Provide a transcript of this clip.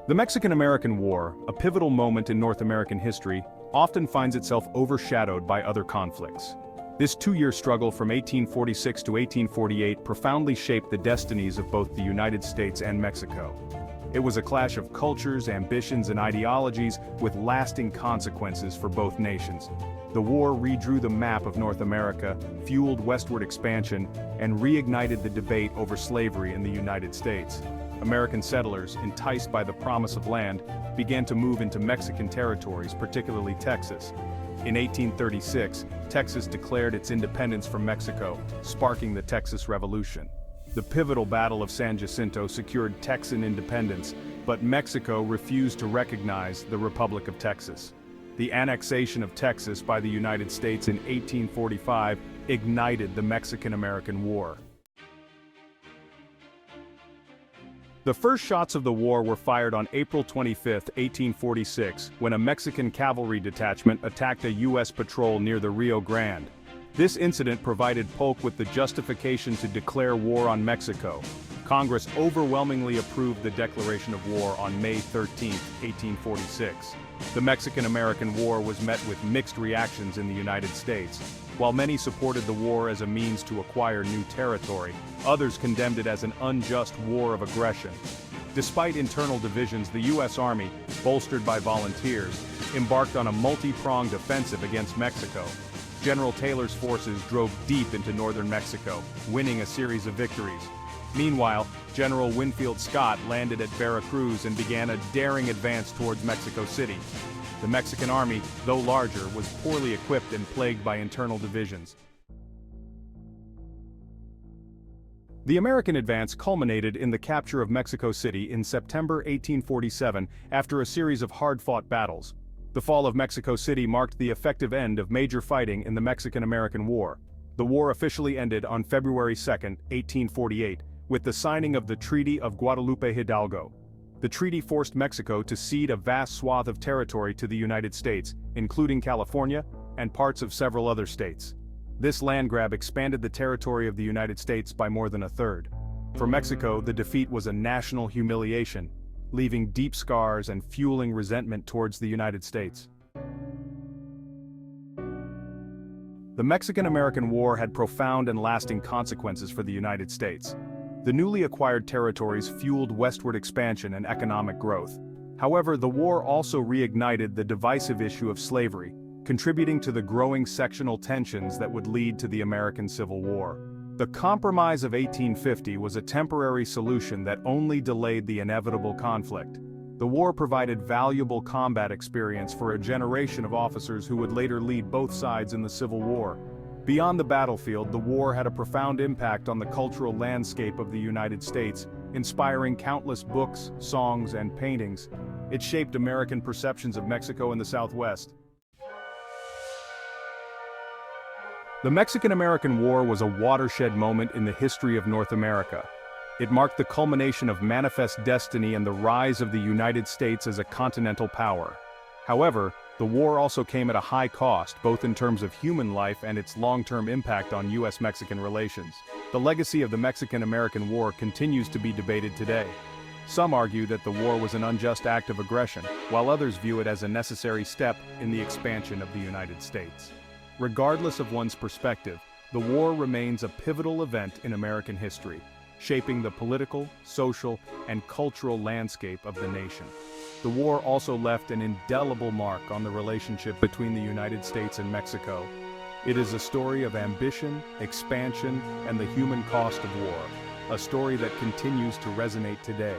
The Mexican-American War, a pivotal moment in North American history, often finds itself overshadowed by other conflicts. This two-year struggle from 1846 to 1848 profoundly shaped the destinies of both the United States and Mexico. It was a clash of cultures, ambitions, and ideologies with lasting consequences for both nations. The war redrew the map of North America, fueled westward expansion, and reignited the debate over slavery in the United States. American settlers, enticed by the promise of land, began to move into Mexican territories, particularly Texas. In 1836, Texas declared its independence from Mexico, sparking the Texas Revolution. The pivotal Battle of San Jacinto secured Texan independence, but Mexico refused to recognize the Republic of Texas. The annexation of Texas by the United States in 1845 ignited the Mexican-American War. The first shots of the war were fired on April 25, 1846, when a Mexican cavalry detachment attacked a U.S. patrol near the Rio Grande. This incident provided Polk with the justification to declare war on Mexico. Congress overwhelmingly approved the declaration of war on May 13, 1846. The Mexican-American War was met with mixed reactions in the United States. While many supported the war as a means to acquire new territory, others condemned it as an unjust war of aggression. Despite internal divisions, the U.S. Army, bolstered by volunteers, embarked on a multi-pronged offensive against Mexico. General Taylor's forces drove deep into northern Mexico, winning a series of victories. Meanwhile, General Winfield Scott landed at Veracruz and began a daring advance towards Mexico City. The Mexican army, though larger, was poorly equipped and plagued by internal divisions. The American advance culminated in the capture of Mexico City in September 1847 after a series of hard-fought battles. The fall of Mexico City marked the effective end of major fighting in the Mexican-American War. The war officially ended on February 2, 1848, with the signing of the Treaty of Guadalupe Hidalgo. The treaty forced Mexico to cede a vast swath of territory to the United States, including California and parts of several other states. This land grab expanded the territory of the United States by more than a third. For Mexico, the defeat was a national humiliation, leaving deep scars and fueling resentment towards the United States. The Mexican-American War had profound and lasting consequences for the United States. The newly acquired territories fueled westward expansion and economic growth. However, the war also reignited the divisive issue of slavery, contributing to the growing sectional tensions that would lead to the American Civil War. The Compromise of 1850 was a temporary solution that only delayed the inevitable conflict. The war provided valuable combat experience for a generation of officers who would later lead both sides in the Civil War. Beyond the battlefield, the war had a profound impact on the cultural landscape of the United States, inspiring countless books, songs, and paintings. It shaped American perceptions of Mexico and the Southwest. The Mexican-American War was a watershed moment in the history of North America. It marked the culmination of manifest destiny and the rise of the United States as a continental power. However, the war also came at a high cost, both in terms of human life and its long-term impact on U.S.-Mexican relations. The legacy of the Mexican-American War continues to be debated today. Some argue that the war was an unjust act of aggression, while others view it as a necessary step in the expansion of the United States. Regardless of one's perspective, the war remains a pivotal event in American history, shaping the political, social, and cultural landscape of the nation. The war also left an indelible mark on the relationship between the United States and Mexico. It is a story of ambition, expansion, and the human cost of war, a story that continues to resonate today.